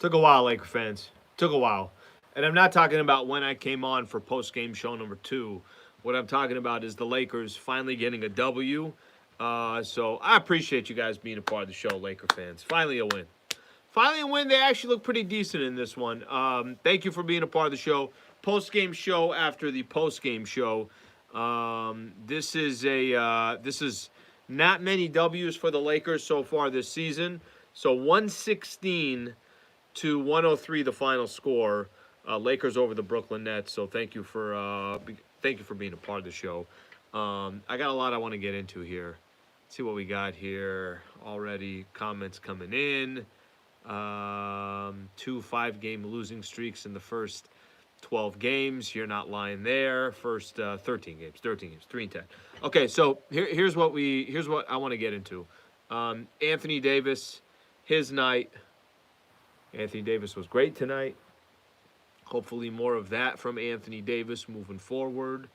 Took a while, Laker fans. Took a while. And I'm not talking about when I came on for post game show number 2. What I'm talking about is the Lakers finally getting a W. So I appreciate you guys being a part of the show, Laker fans. Finally a win. Finally a win. They actually look pretty decent in this one. Thank you for being a part of the show. Post game show after the post game show. This is not many W's for the Lakers so far this season. So 116 to 103 the final score. Lakers over the Brooklyn Nets. So thank you for being a part of the show. I got a lot I want to get into here. Let's see what we got here already. Comments coming in. 2 5-game losing streaks in the first 12 games. You're not lying there. First 13 games, 3-10. Okay, so here's what I want to get into. Anthony Davis, his night. Anthony Davis was great tonight. Hopefully more of that from Anthony Davis moving forward.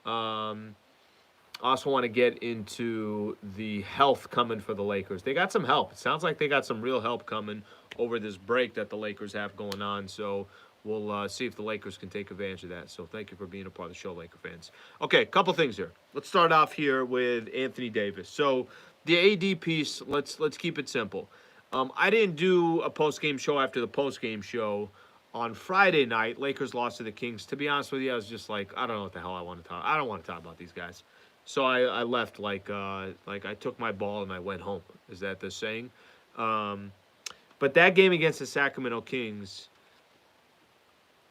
Also want to get into the health coming for the Lakers. They got some help. It sounds like they got some real help coming over this break that the Lakers have going on. So we'll see if the Lakers can take advantage of that. So thank you for being a part of the show, Laker fans. Okay, a couple things here. Let's start off here with Anthony Davis. So the AD piece, let's keep it simple. I didn't do a post-game show after the post-game show on Friday night. Lakers lost to the Kings. To be honest with you, I was just like, I don't know what the hell I want to talk. I don't want to talk about these guys. So I left like I took my ball and I went home. Is that the saying? But that game against the Sacramento Kings,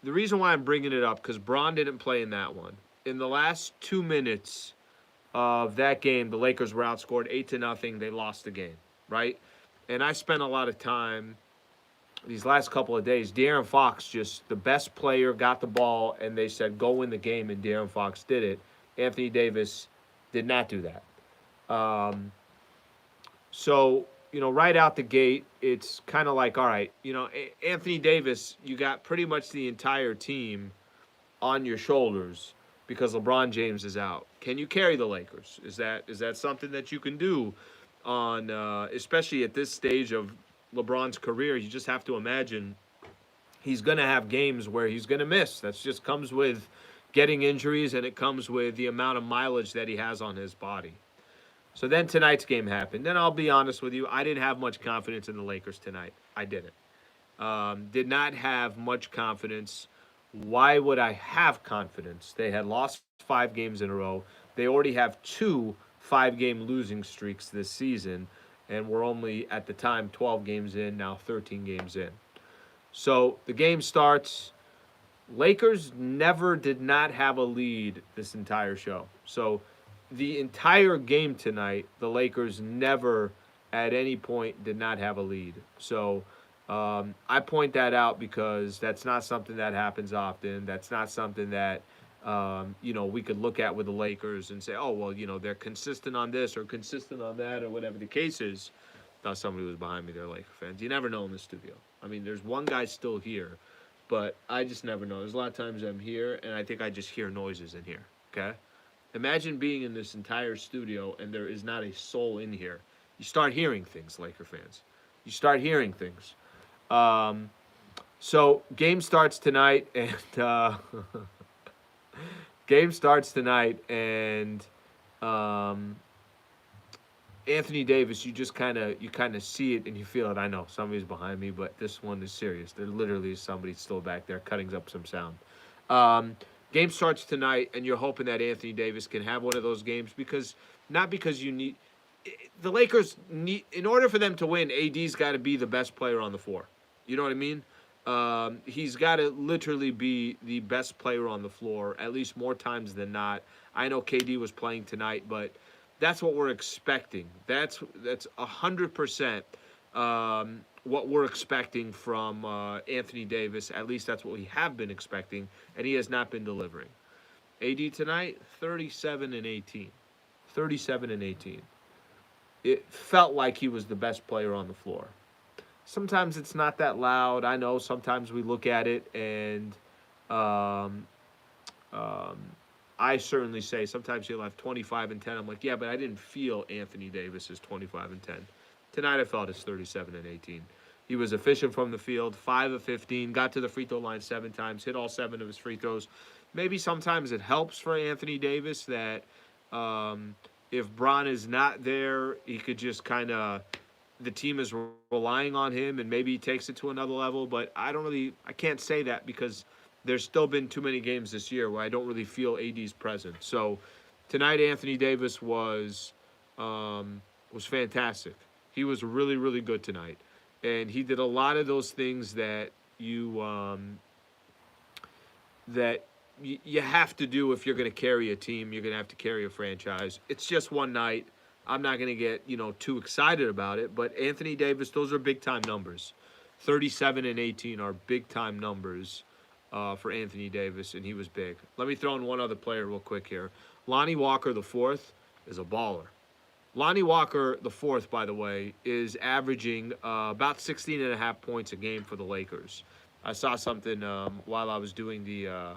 the reason why I'm bringing it up, because Braun didn't play in that one. In the last 2 minutes of that game, the Lakers were outscored 8-0. They lost the game, right? And I spent a lot of time these last couple of days. De'Aaron Fox, just the best player, got the ball, and they said, go win the game, and De'Aaron Fox did it. Anthony Davis did not do that. So, right out the gate, it's kind of like, all right, Anthony Davis, you got pretty much the entire team on your shoulders because LeBron James is out. Can you carry the Lakers? Is that something that you can do on, especially at this stage of LeBron's career? You just have to imagine he's going to have games where he's going to miss. That just comes with getting injuries, and it comes with the amount of mileage that he has on his body. So then tonight's game happened. Then I'll be honest with you, I didn't have much confidence in the Lakers tonight. I didn't. Did not have much confidence. Why would I have confidence? They had lost 5 games in a row. They already have 2 5-game losing streaks this season, and we're only, at the time, 12 games in, now 13 games in. So the game starts. Lakers did not have a lead this entire show. So the entire game tonight, the Lakers never at any point did not have a lead. So I point that out because that's not something that happens often. That's not something that we could look at with the Lakers and say, oh, well, they're consistent on this or consistent on that or whatever the case is. Thought somebody was behind me there, Laker fans. You never know in the studio. I mean, there's one guy still here, but I just never know. There's a lot of times I'm here, and I think I just hear noises in here, okay? Imagine being in this entire studio, and there is not a soul in here. You start hearing things, Laker fans. You start hearing things. So game starts tonight, and Anthony Davis, you kind of see it and you feel it. I know somebody's behind me, but this one is serious. There literally is somebody still back there cutting up some sound. Game starts tonight, and you're hoping that Anthony Davis can have one of those games because you need the Lakers need, in order for them to win, AD's got to be the best player on the floor. You know what I mean? He's got to literally be the best player on the floor, at least more times than not. I know KD was playing tonight, but that's what we're expecting. That's 100% what we're expecting from Anthony Davis. At least that's what we have been expecting, and he has not been delivering. AD tonight, 37-18. 37-18. It felt like he was the best player on the floor. Sometimes it's not that loud. I know sometimes we look at it and I certainly say sometimes he'll have 25 and 10. I'm like, yeah, but I didn't feel Anthony Davis is 25 and 10. Tonight I felt it's 37 and 18. He was efficient from the field, 5 of 15, got to the free throw line 7 times, hit all 7 of his free throws. Maybe sometimes it helps for Anthony Davis that if Bron is not there, he could just kind of, the team is relying on him and maybe he takes it to another level. But I can't say that because there's still been too many games this year where I don't really feel AD's presence. So tonight, Anthony Davis was fantastic. He was really, really good tonight. And he did a lot of those things that you have to do if you're going to carry a team. You're going to have to carry a franchise. It's just one night. I'm not going to get too excited about it. But Anthony Davis, those are big time numbers. 37 and 18 are big time numbers for Anthony Davis, and he was big. Let me throw in one other player real quick here. Lonnie Walker the fourth is a baller. Lonnie Walker the fourth, by the way, is averaging about 16.5 points a game for the Lakers. I saw something while I was doing the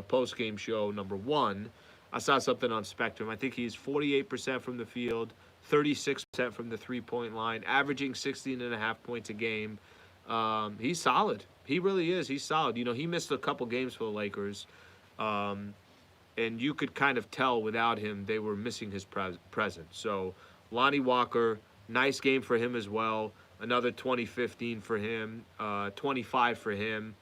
post game show number 1. I saw something on Spectrum. I think he's 48% from the field, 36% from the 3-point line, averaging 16.5 points a game. He's solid. He really is. He's solid. He missed a couple games for the Lakers, and you could kind of tell without him they were missing his presence. So Lonnie Walker, nice game for him as well. Another 20-15 for him, 25 for him.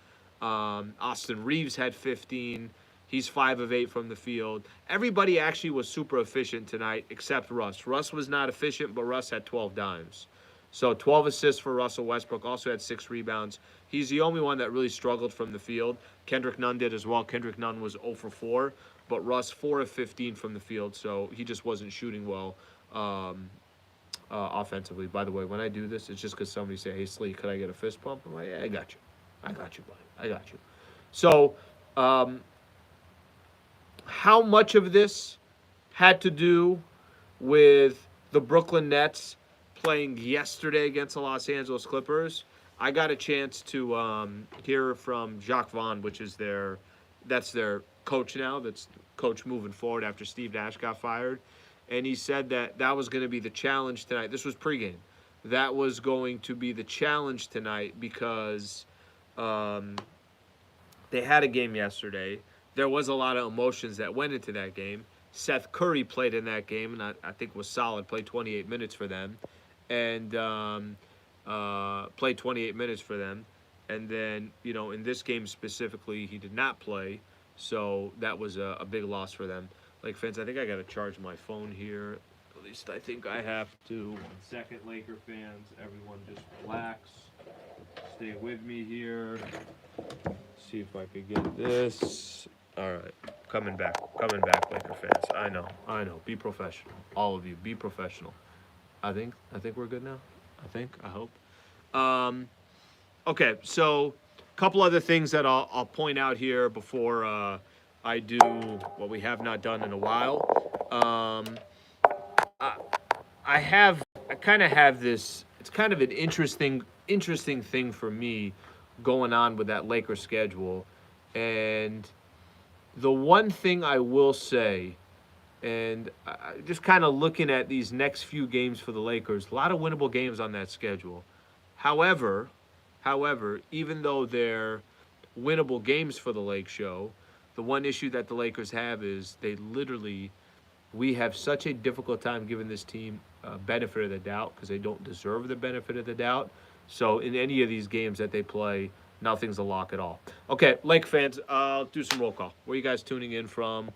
Austin Reeves had 15. He's 5 of 8 from the field. Everybody actually was super efficient tonight except Russ. Russ was not efficient, but Russ had 12 dimes. So 12 assists for Russell Westbrook, also had 6 rebounds. He's the only one that really struggled from the field. Kendrick Nunn did as well. Kendrick Nunn was 0 for 4, but Russ 4 of 15 from the field, so he just wasn't shooting well offensively. By the way, when I do this, it's just because somebody say, hey, Slee, could I get a fist bump? I'm like, yeah, I got you. I got you, buddy. I got you. So how much of this had to do with the Brooklyn Nets playing yesterday against the Los Angeles Clippers? I got a chance to hear from Jacques Vaughn, which is that's their coach now. That's coach moving forward after Steve Nash got fired. And he said that was going to be the challenge tonight. This was pregame. That was going to be the challenge tonight because they had a game yesterday. There was a lot of emotions that went into that game. Seth Curry played in that game, and I think was solid, played 28 minutes for them. And played 28 minutes for them. And then, in this game specifically, he did not play. So that was a big loss for them. Like, fans, I think I got to charge my phone here. At least I think I have to. 1 second, Laker fans. Everyone just relax. Stay with me here. See if I could get this. All right. Coming back, Laker fans. I know. Be professional. All of you, be professional. I think we're good now. I hope. Okay, so a couple other things that I'll point out here before I do what we have not done in a while. I kind of have this. It's kind of an interesting thing for me going on with that Lakers schedule, and the one thing I will say, and just kind of looking at these next few games for the Lakers, a lot of winnable games on that schedule. However, even though they're winnable games for the Lake Show, the one issue that the Lakers have is we have such a difficult time giving this team benefit of the doubt because they don't deserve the benefit of the doubt. So in any of these games that they play, nothing's a lock at all. Okay, Lake fans, I'll do some roll call. Where are you guys tuning in from?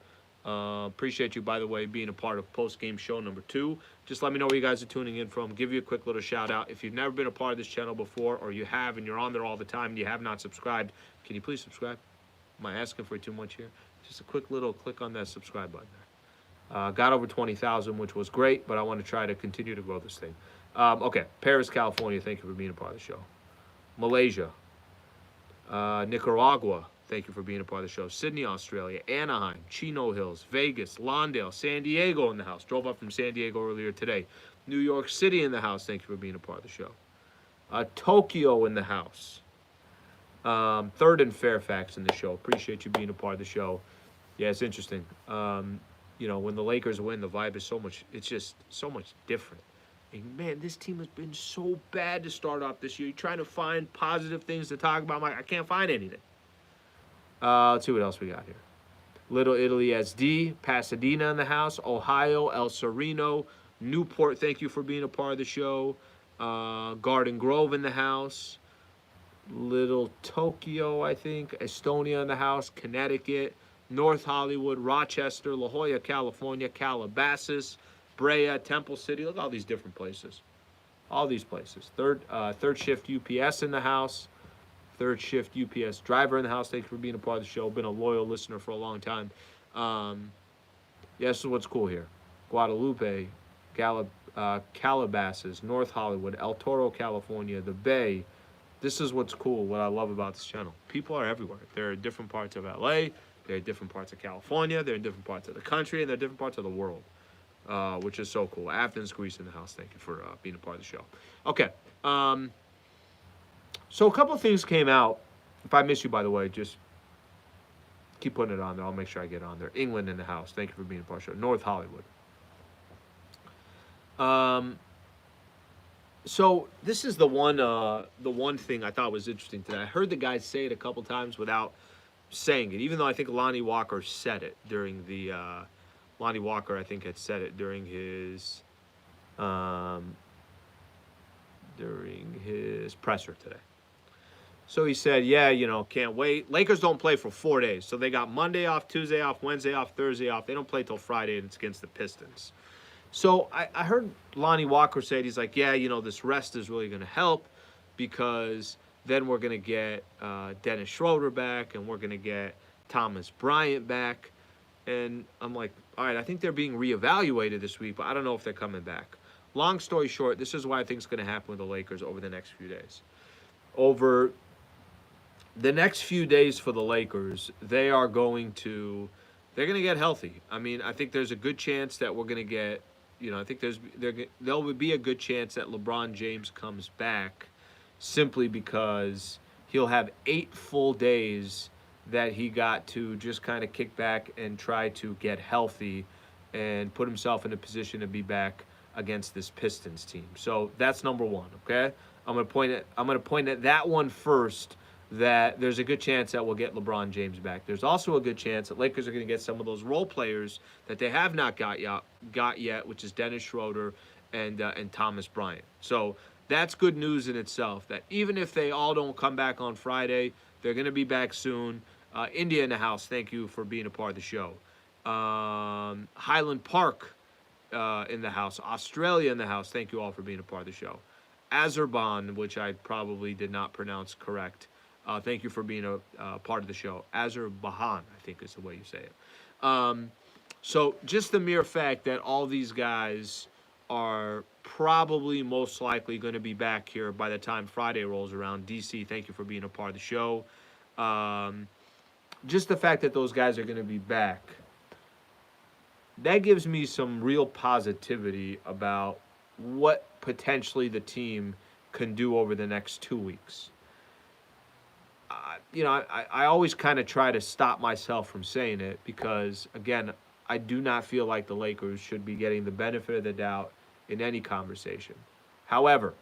Appreciate you, by the way, being a part of post-game show number 2. Just let me know where you guys are tuning in from. Give you a quick little shout-out. If you've never been a part of this channel before, or you have and you're on there all the time and you have not subscribed, can you please subscribe? Am I asking for too much here? Just a quick little click on that subscribe button there. Got over 20,000, which was great, but I want to try to continue to grow this thing. Okay, Paris, California, thank you for being a part of the show. Malaysia. Nicaragua, thank you for being a part of the show. Sydney, Australia. Anaheim, Chino Hills, Vegas, Lawndale, San Diego in the house. Drove up from San Diego earlier today. New York City in the house, thank you for being a part of the show. Tokyo in the house. Third and Fairfax in the show. Appreciate you being a part of the show. Yeah, it's interesting. When the Lakers win, the vibe is it's just so much different. And man, this team has been so bad to start off this year. You're trying to find positive things to talk about. I can't find anything. Let's see what else we got here. Little Italy SD, Pasadena in the house, Ohio, El Sereno, Newport, thank you for being a part of the show. Garden Grove in the house. Little Tokyo, I think. Estonia in the house. Connecticut. North Hollywood, Rochester, La Jolla, California, Calabasas, Brea, Temple City. Look at all these different places. All these places. Third shift UPS in the house. Third shift UPS driver in the house. Thank you for being a part of the show. Been a loyal listener for a long time. This is what's cool here. Guadalupe, Calabasas, North Hollywood, El Toro, California, the Bay. This is what's cool, what I love about this channel. People are everywhere. They're in different parts of LA. They're in different parts of California. They're in different parts of the country. And they're in different parts of the world, which is so cool. Athens, Greece in the house. Thank you for being a part of the show. Okay. So a couple of things came out. If I miss you, by the way, just keep putting it on there. I'll make sure I get on there. England in the house. Thank you for being a part of the show. North Hollywood. So this is the one thing I thought was interesting today. I heard the guys say it a couple times without saying it, even though I think Lonnie Walker said it during the Lonnie Walker, I think, had said it during his presser today. So he said, yeah, can't wait. Lakers don't play for 4 days. So they got Monday off, Tuesday off, Wednesday off, Thursday off. They don't play till Friday, and it's against the Pistons. So I heard Lonnie Walker say, he's like, yeah, this rest is really going to help because then we're going to get Dennis Schroeder back and we're going to get Thomas Bryant back. And I'm like, all right, I think they're being reevaluated this week, but I don't know if they're coming back. Long story short, this is what I think is going to happen with the Lakers over the next few days. Over the next few days for the Lakers, they're going to get healthy. I mean, I think there's a good chance that we're going to get, I think there will be a good chance that LeBron James comes back simply because he'll have 8 full days that he got to just kind of kick back and try to get healthy and put himself in a position to be back against this Pistons team. So that's number one, okay? I'm going to point at that one first, that there's a good chance that we'll get LeBron James back. There's also a good chance that Lakers are going to get some of those role players that they have not got yet, which is Dennis Schroeder and Thomas Bryant. So that's good news in itself, that even if they all don't come back on Friday, they're going to be back soon. India in the house, thank you for being a part of the show. Highland Park in the house. Australia in the house, thank you all for being a part of the show. Azerbaijan, which I probably did not pronounce correct. Thank you for being a part of the show. Azerbaijan, I think is the way you say it. So just the mere fact that all these guys are probably most likely going to be back here by the time Friday rolls around. DC, thank you for being a part of the show. Just the fact that those guys are going to be back, that gives me some real positivity about what potentially the team can do over the next 2 weeks. I always kind of try to stop myself from saying it because, again, I do not feel like the Lakers should be getting the benefit of the doubt in any conversation. However,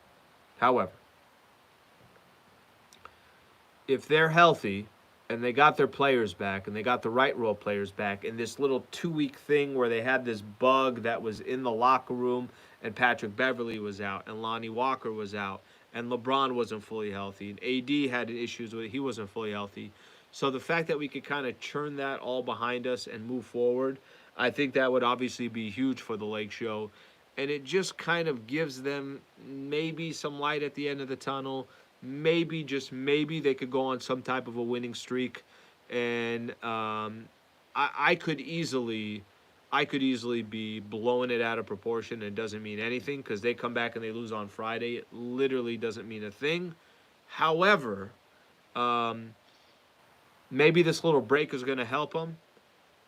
if they're healthy and they got their players back and they got the right role players back, and this little 2-week thing where they had this bug that was in the locker room and Patrick Beverley was out and Lonnie Walker was out and LeBron wasn't fully healthy and AD had issues with it, he wasn't fully healthy. So the fact that we could kind of churn that all behind us and move forward, I think that would obviously be huge for the Lake Show. And it just kind of gives them maybe some light at the end of the tunnel. Maybe, just maybe, they could go on some type of a winning streak. And I could easily be blowing it out of proportion, and it doesn't mean anything because they come back and they lose on Friday. It literally doesn't mean a thing. However, maybe this little break is going to help them.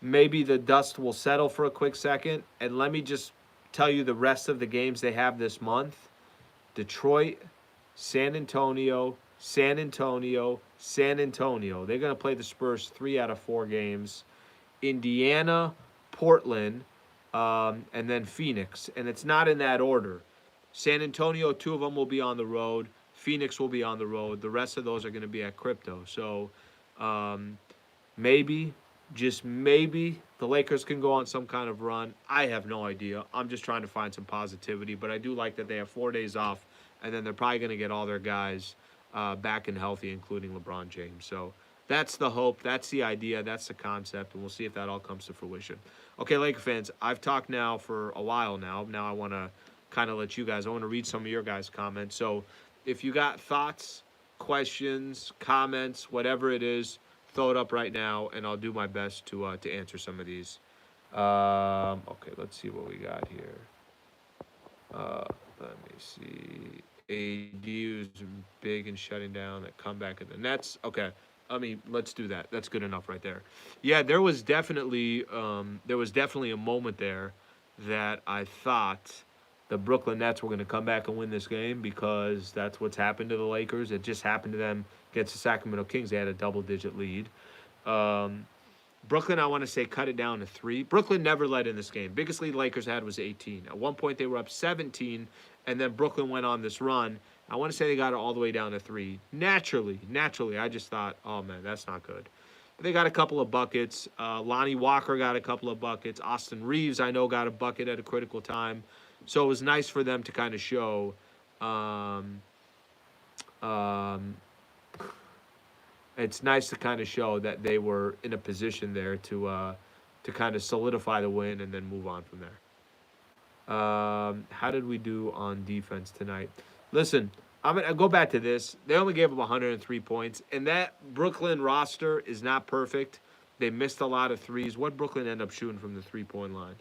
Maybe the dust will settle for a quick second. And let me just tell you the rest of the games they have this month. Detroit, San Antonio, San Antonio, San Antonio. They're going to play the Spurs 3 out of 4 games. Indiana, Portland, and then Phoenix. And it's not in that order. San Antonio, 2 of them will be on the road. Phoenix will be on the road. The rest of those are going to be at Crypto. So maybe, just maybe, the Lakers can go on some kind of run. I have no idea. I'm just trying to find some positivity. But I do like that they have 4 days off, and then they're probably going to get all their guys back and healthy, including LeBron James. So that's the hope. That's the idea. That's the concept. And we'll see if that all comes to fruition. Okay, Laker fans, I've talked now for a while now. Now I want to kind of let you guys, I want to read some of your guys' comments. So if you got thoughts, questions, comments, whatever it is, throw it up right now, and I'll do my best to answer some of these. Okay, let's see what we got here. Let me see. AD was big and shutting down that comeback of the Nets. Okay, I mean, let's do that. That's good enough right there. Yeah, there was definitely a moment there that I thought the Brooklyn Nets were going to come back and win this game, because that's what's happened to the Lakers. It just happened to them against the Sacramento Kings. They had a double-digit lead. Brooklyn, I want to say, cut it down to 3. Brooklyn never led in this game. Biggest lead Lakers had was 18. At one point, they were up 17, and then Brooklyn went on this run. I want to say they got it all the way down to 3. Naturally, I just thought, oh, man, that's not good. They got a couple of buckets. Lonnie Walker got a couple of buckets. Austin Reeves, I know, got a bucket at a critical time. So it was nice for them to kind of show it's nice to kind of show that they were in a position there to kind of solidify the win and then move on from there. How did we do on defense tonight? Listen, I'm going to go back to this. They only gave up 103 points, and that Brooklyn roster is not perfect. They missed a lot of threes. What Brooklyn end up shooting from the three-point line?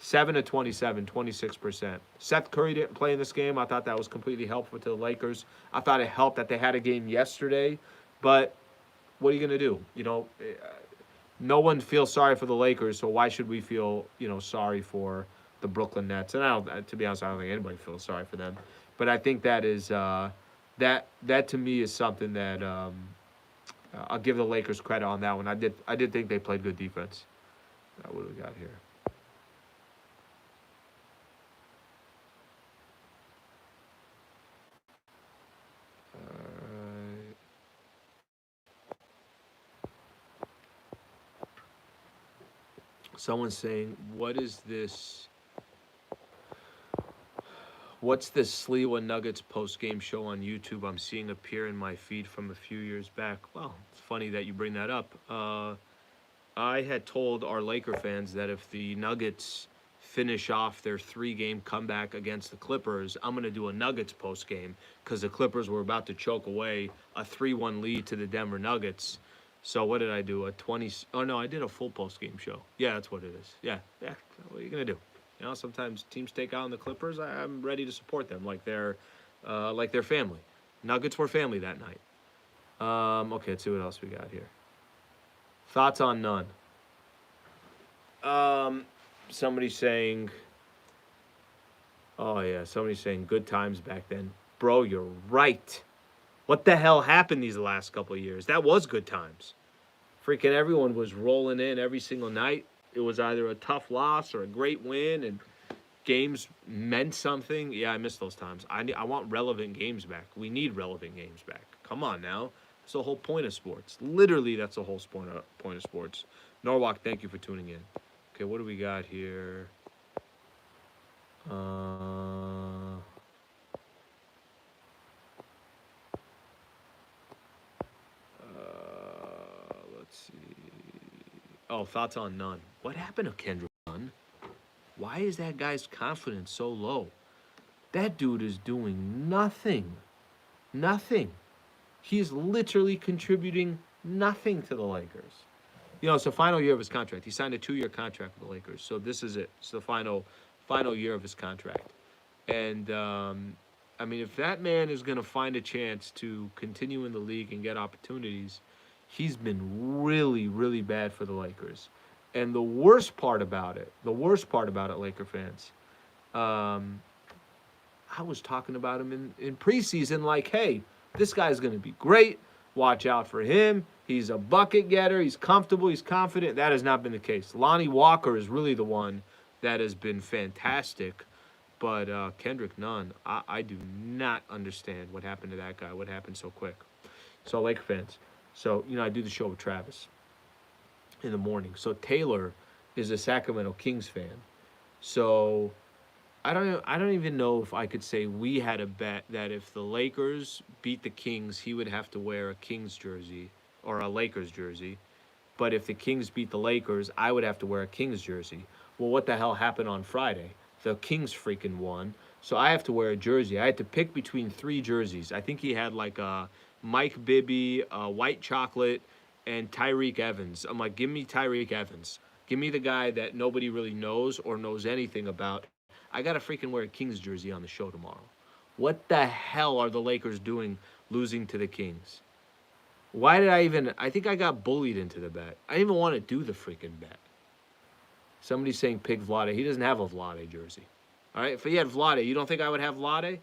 7 of 27, 26%. Seth Curry didn't play in this game. I thought that was completely helpful to the Lakers. I thought it helped that they had a game yesterday. But what are you going to do? You know, no one feels sorry for the Lakers, so why should we feel, sorry for the Brooklyn Nets? And to be honest, I don't think anybody feels sorry for them. But I think that is that to me is something that I'll give the Lakers credit on that one. I did think they played good defense. What do we got here? Someone's saying, what is this? What's this Sliwa Nuggets post-game show on YouTube I'm seeing appear in my feed from a few years back? Well, it's funny that you bring that up. I had told our Laker fans that if the Nuggets finish off their 3-game comeback against the Clippers, I'm going to do a Nuggets post-game, because the Clippers were about to choke away a 3-1 lead to the Denver Nuggets. So what did I do? I did a full post-game show. Yeah, that's what it is. Yeah. What are you going to do? Sometimes teams take out on the Clippers. I'm ready to support them like they're family. Nuggets were family that night. Okay, let's see what else we got here. Thoughts on Nunn? Somebody's saying, good times back then. Bro, you're right. What the hell happened these last couple of years? That was good times. Freaking everyone was rolling in every single night. It was either a tough loss or a great win, and games meant something. Yeah, I miss those times. I want relevant games back. We need relevant games back. Come on now. That's the whole point of sports. Literally, that's the whole point of sports. Norwalk, thank you for tuning in. Okay, what do we got here? Let's see. Oh, thoughts on Nunn. What happened to Kendrick Nunn? Why is that guy's confidence so low? That dude is doing nothing. Nothing. He is literally contributing nothing to the Lakers. It's the final year of his contract. He signed a 2-year contract with the Lakers. So this is it. It's the final year of his contract. And, if that man is going to find a chance to continue in the league and get opportunities, he's been really, really bad for the Lakers. And the worst part about it, Laker fans, I was talking about him in preseason like, hey, this guy's going to be great. Watch out for him. He's a bucket getter. He's comfortable. He's confident. That has not been the case. Lonnie Walker is really the one that has been fantastic. But Kendrick Nunn, I do not understand what happened to that guy. What happened so quick? So Laker fans. So I do the show with Travis in the morning. So Taylor is a Sacramento Kings fan. So I don't even know if I could say we had a bet that if the Lakers beat the Kings, he would have to wear a Kings jersey or a Lakers jersey. But if the Kings beat the Lakers, I would have to wear a Kings jersey. Well, what the hell happened on Friday? The Kings freaking won. So I have to wear a jersey. I had to pick between 3 jerseys. I think he had like a Mike Bibby, white chocolate, and Tyreek Evans. I'm like, give me Tyreek Evans. Give me the guy that nobody really knows or knows anything about. I got to freaking wear a Kings jersey on the show tomorrow. What the hell are the Lakers doing losing to the Kings? Why did I think I got bullied into the bet. I didn't even want to do the freaking bet. Somebody's saying pick Vlade. He doesn't have a Vlade jersey. All right, if he had Vlade, you don't think I would have Vlade?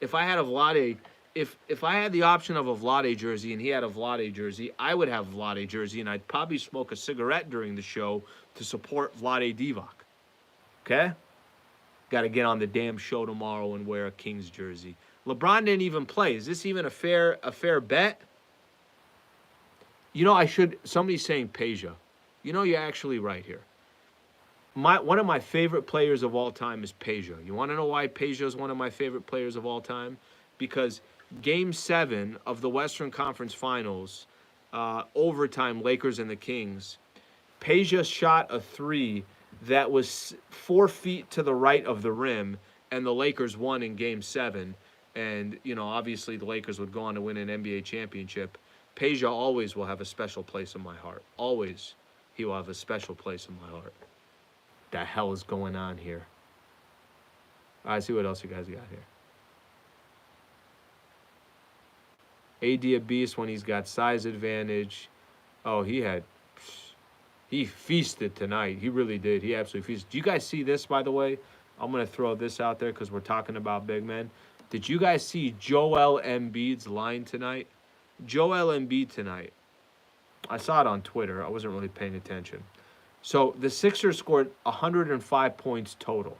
If I had a Vlade, if I had the option of a Vlade jersey and he had a Vlade jersey, I would have Vlade jersey, and I'd probably smoke a cigarette during the show to support Vlade Divac. Okay? Got to get on the damn show tomorrow and wear a Kings jersey. LeBron didn't even play. Is this even a fair bet? Somebody's saying Peja. You're actually right here. One of my favorite players of all time is Peja. You want to know why Peja is one of my favorite players of all time? Because Game 7 of the Western Conference Finals, overtime, Lakers and the Kings, Peja shot a 3 that was 4 feet to the right of the rim, and the Lakers won in Game 7. And, obviously the Lakers would go on to win an NBA championship. Peja always will have a special place in my heart. Always he will have a special place in my heart. The hell is going on here? All right, see what else you guys got here. AD a beast when he's got size advantage. Oh, he feasted tonight. He really did. He absolutely feasted. Do you guys see this, by the way? I'm going to throw this out there because we're talking about big men. Did you guys see Joel Embiid's line tonight? Joel Embiid tonight. I saw it on Twitter. I wasn't really paying attention. So the Sixers scored 105 points total.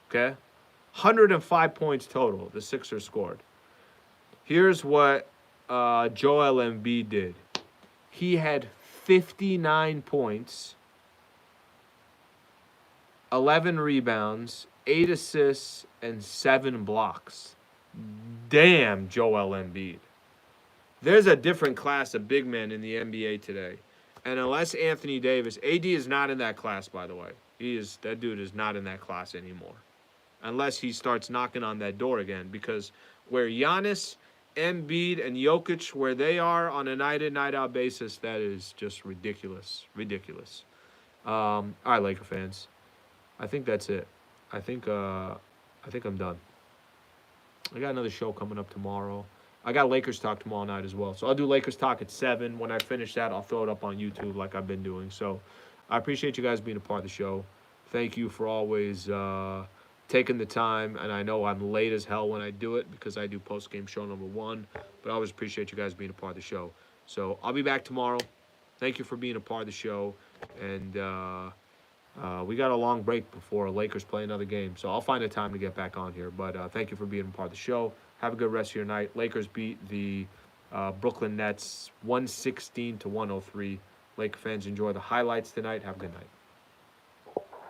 Okay? 105 points total the Sixers scored. Here's what Joel Embiid did. He had 59 points, 11 rebounds, 8 assists, and 7 blocks. Damn, Joel Embiid. There's a different class of big men in the NBA today. And unless Anthony Davis, AD is not in that class, by the way. That dude is not in that class anymore. Unless he starts knocking on that door again. Because where Giannis, Embiid, and Jokic, where they are on a night-in, night-out basis, that is just ridiculous. Ridiculous. All right, Laker fans. I think that's it. I think I'm done. I got another show coming up tomorrow. I got Lakers Talk tomorrow night as well. So I'll do Lakers Talk at 7. When I finish that, I'll throw it up on YouTube like I've been doing. So I appreciate you guys being a part of the show. Thank you for always taking the time. And I know I'm late as hell when I do it because I do post-game show number 1. But I always appreciate you guys being a part of the show. So I'll be back tomorrow. Thank you for being a part of the show. And we got a long break before Lakers play another game. So I'll find a time to get back on here. But thank you for being a part of the show. Have a good rest of your night. Lakers beat the Brooklyn Nets 116-103. Laker fans, enjoy the highlights tonight. Have a good night.